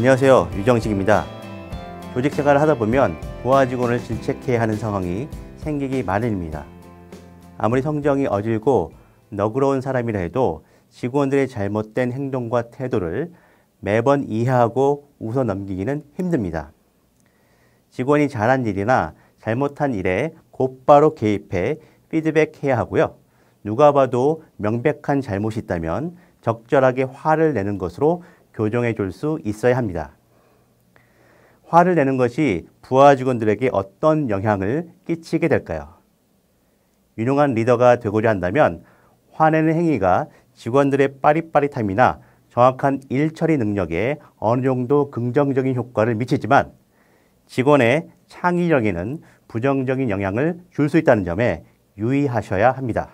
안녕하세요. 유정식입니다. 조직 생활을 하다 보면 부하 직원을 질책해야 하는 상황이 생기기 마련입니다. 아무리 성정이 어질고 너그러운 사람이라 해도 직원들의 잘못된 행동과 태도를 매번 이해하고 웃어 넘기기는 힘듭니다. 직원이 잘한 일이나 잘못한 일에 곧바로 개입해 피드백해야 하고요. 누가 봐도 명백한 잘못이 있다면 적절하게 화를 내는 것으로 교정해 줄 수 있어야 합니다. 화를 내는 것이 부하 직원들에게 어떤 영향을 끼치게 될까요? 유능한 리더가 되고자 한다면 화내는 행위가 직원들의 빠릿빠릿함이나 정확한 일 처리 능력에 어느 정도 긍정적인 효과를 미치지만 직원의 창의력에는 부정적인 영향을 줄 수 있다는 점에 유의하셔야 합니다.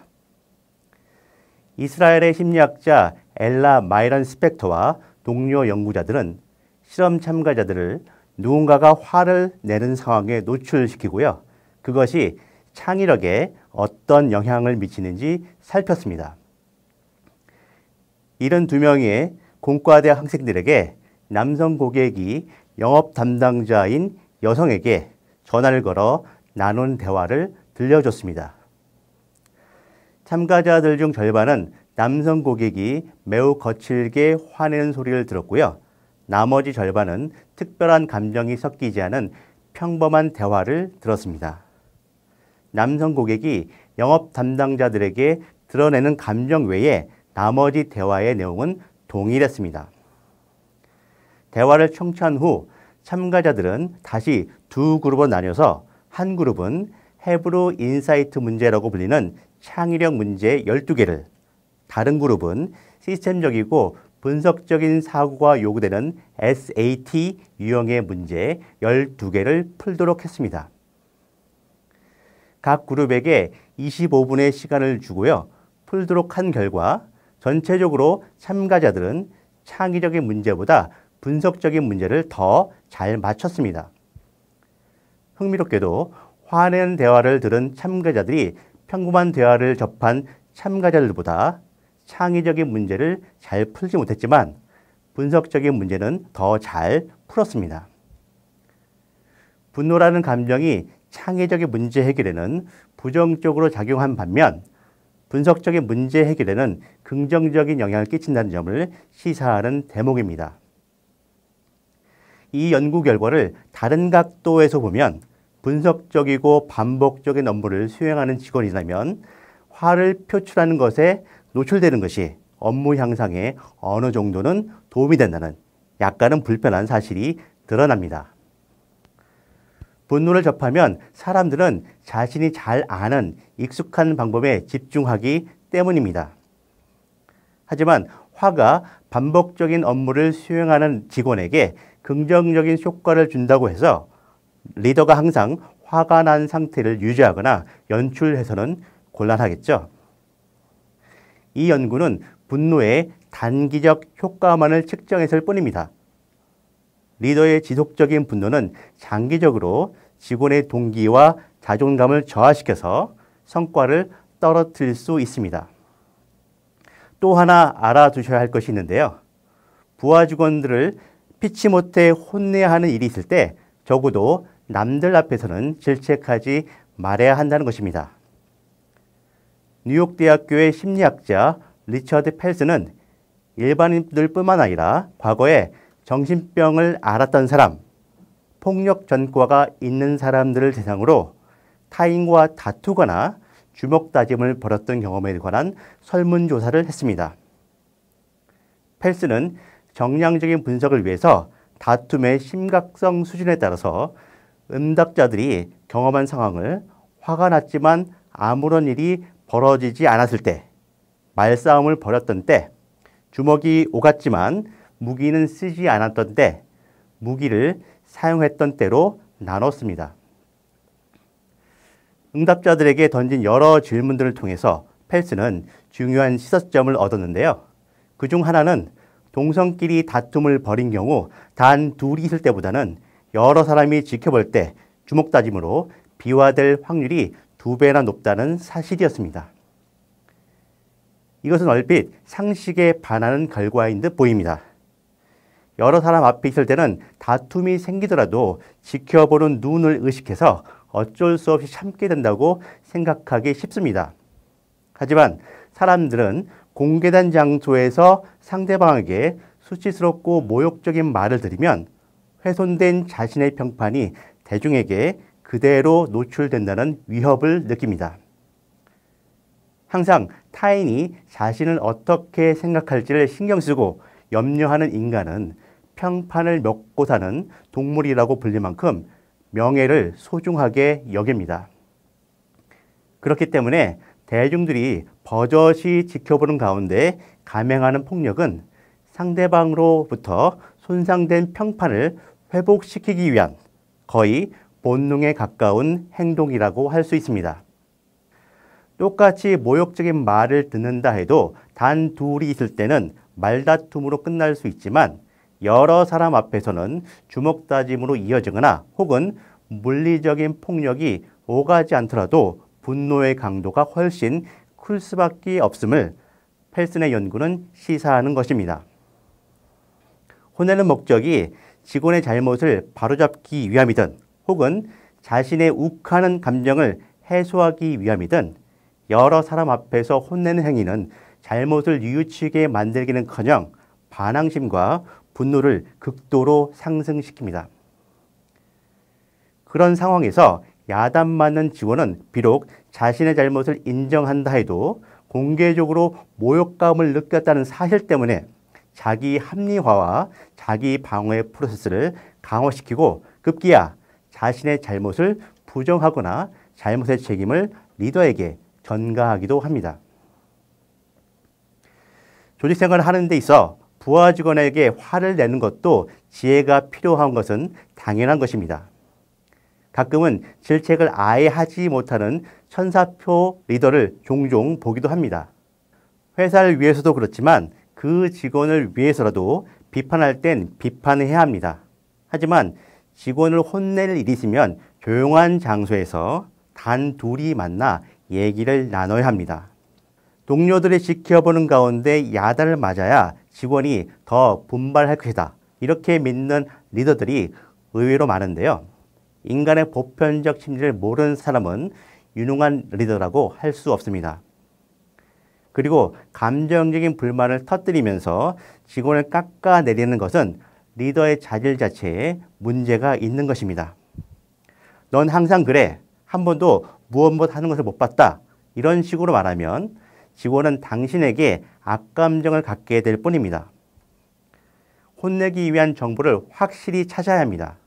이스라엘의 심리학자 엘라 마이런 스펙터와 동료 연구자들은 실험 참가자들을 누군가가 화를 내는 상황에 노출시키고요. 그것이 창의력에 어떤 영향을 미치는지 살폈습니다. 72명의 공과대학 학생들에게 남성 고객이 영업 담당자인 여성에게 전화를 걸어 나눈 대화를 들려줬습니다. 참가자들 중 절반은 남성 고객이 매우 거칠게 화내는 소리를 들었고요. 나머지 절반은 특별한 감정이 섞이지 않은 평범한 대화를 들었습니다. 남성 고객이 영업 담당자들에게 드러내는 감정 외에 나머지 대화의 내용은 동일했습니다. 대화를 청취한 후 참가자들은 다시 두 그룹으로 나뉘어서 한 그룹은 헤브루 인사이트 문제라고 불리는 창의력 문제 12개를, 다른 그룹은 시스템적이고 분석적인 사고가 요구되는 SAT 유형의 문제 12개를 풀도록 했습니다. 각 그룹에게 25분의 시간을 주고요. 풀도록 한 결과 전체적으로 참가자들은 창의적인 문제보다 분석적인 문제를 더 잘 맞췄습니다. 흥미롭게도 화내는 대화를 들은 참가자들이 평범한 대화를 접한 참가자들보다 창의적인 문제를 잘 풀지 못했지만 분석적인 문제는 더 잘 풀었습니다. 분노라는 감정이 창의적인 문제 해결에는 부정적으로 작용한 반면 분석적인 문제 해결에는 긍정적인 영향을 끼친다는 점을 시사하는 대목입니다. 이 연구 결과를 다른 각도에서 보면 분석적이고 반복적인 업무를 수행하는 직원이라면 화를 표출하는 것에 노출되는 것이 업무 향상에 어느 정도는 도움이 된다는 약간은 불편한 사실이 드러납니다. 분노를 접하면 사람들은 자신이 잘 아는 익숙한 방법에 집중하기 때문입니다. 하지만 화가 반복적인 업무를 수행하는 직원에게 긍정적인 효과를 준다고 해서 리더가 항상 화가 난 상태를 유지하거나 연출해서는 곤란하겠죠. 이 연구는 분노의 단기적 효과만을 측정했을 뿐입니다. 리더의 지속적인 분노는 장기적으로 직원의 동기와 자존감을 저하시켜서 성과를 떨어뜨릴 수 있습니다. 또 하나 알아두셔야 할 것이 있는데요. 부하 직원들을 피치 못해 혼내야 하는 일이 있을 때 적어도 남들 앞에서는 질책하지 말아야 한다는 것입니다. 뉴욕 대학교의 심리학자 리처드 펠스는 일반인들뿐만 아니라 과거에 정신병을 앓았던 사람, 폭력 전과가 있는 사람들을 대상으로 타인과 다투거나 주먹 다짐을 벌였던 경험에 관한 설문조사를 했습니다. 펠스는 정량적인 분석을 위해서 다툼의 심각성 수준에 따라서 응답자들이 경험한 상황을 화가 났지만 아무런 일이 벌어지지 않았을 때, 말싸움을 벌였던 때, 주먹이 오갔지만 무기는 쓰지 않았던 때, 무기를 사용했던 때로 나눴습니다. 응답자들에게 던진 여러 질문들을 통해서 펠스는 중요한 시사점을 얻었는데요. 그중 하나는 동성끼리 다툼을 벌인 경우 단 둘이 있을 때보다는 여러 사람이 지켜볼 때 주먹 다짐으로 비화될 확률이 2배나 높다는 사실이었습니다. 이것은 얼핏 상식에 반하는 결과인 듯 보입니다. 여러 사람 앞에 있을 때는 다툼이 생기더라도 지켜보는 눈을 의식해서 어쩔 수 없이 참게 된다고 생각하기 쉽습니다. 하지만 사람들은 공개된 장소에서 상대방에게 수치스럽고 모욕적인 말을 들으면 훼손된 자신의 평판이 대중에게 그대로 노출된다는 위협을 느낍니다. 항상 타인이 자신을 어떻게 생각할지를 신경 쓰고 염려하는 인간은 평판을 먹고 사는 동물이라고 불릴 만큼 명예를 소중하게 여깁니다. 그렇기 때문에 대중들이 버젓이 지켜보는 가운데 감행하는 폭력은 상대방으로부터 손상된 평판을 회복시키기 위한 거의 본능에 가까운 행동이라고 할 수 있습니다. 똑같이 모욕적인 말을 듣는다 해도 단 둘이 있을 때는 말다툼으로 끝날 수 있지만 여러 사람 앞에서는 주먹다짐으로 이어지거나 혹은 물리적인 폭력이 오가지 않더라도 분노의 강도가 훨씬 클 수밖에 없음을 펠슨의 연구는 시사하는 것입니다. 혼내는 목적이 직원의 잘못을 바로잡기 위함이든 혹은 자신의 욱하는 감정을 해소하기 위함이든 여러 사람 앞에서 혼내는 행위는 잘못을 뉘우치게 만들기는커녕 반항심과 분노를 극도로 상승시킵니다. 그런 상황에서 야단 맞는 직원은 비록 자신의 잘못을 인정한다 해도 공개적으로 모욕감을 느꼈다는 사실 때문에 자기 합리화와 자기 방어의 프로세스를 강화시키고 급기야 자신의 잘못을 부정하거나 잘못의 책임을 리더에게 전가하기도 합니다. 조직 생활을 하는 데 있어 부하 직원에게 화를 내는 것도 지혜가 필요한 것은 당연한 것입니다. 가끔은 질책을 아예 하지 못하는 천사표 리더를 종종 보기도 합니다. 회사를 위해서도 그렇지만 그 직원을 위해서라도 비판할 땐 비판해야 합니다. 하지만 직원을 혼낼 일이 있으면 조용한 장소에서 단 둘이 만나 얘기를 나눠야 합니다. 동료들이 지켜보는 가운데 야단을 맞아야 직원이 더 분발할 것이다. 이렇게 믿는 리더들이 의외로 많은데요. 인간의 보편적 심리를 모르는 사람은 유능한 리더라고 할 수 없습니다. 그리고 감정적인 불만을 터뜨리면서 직원을 깎아내리는 것은 리더의 자질 자체에 문제가 있는 것입니다. 넌 항상 그래. 한 번도 무엇 하는 것을 못 봤다. 이런 식으로 말하면 직원은 당신에게 악감정을 갖게 될 뿐입니다. 혼내기 위한 정보를 확실히 찾아야 합니다.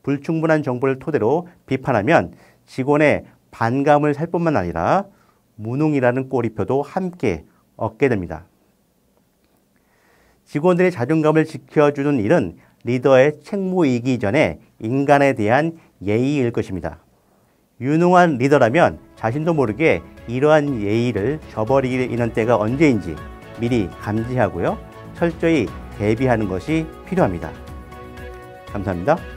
불충분한 정보를 토대로 비판하면 직원의 반감을 살 뿐만 아니라 무능이라는 꼬리표도 함께 얻게 됩니다. 직원들의 자존감을 지켜주는 일은 리더의 책무이기 전에 인간에 대한 예의일 것입니다. 유능한 리더라면 자신도 모르게 이러한 예의를 저버리는 때가 언제인지 미리 감지하고요. 철저히 대비하는 것이 필요합니다. 감사합니다.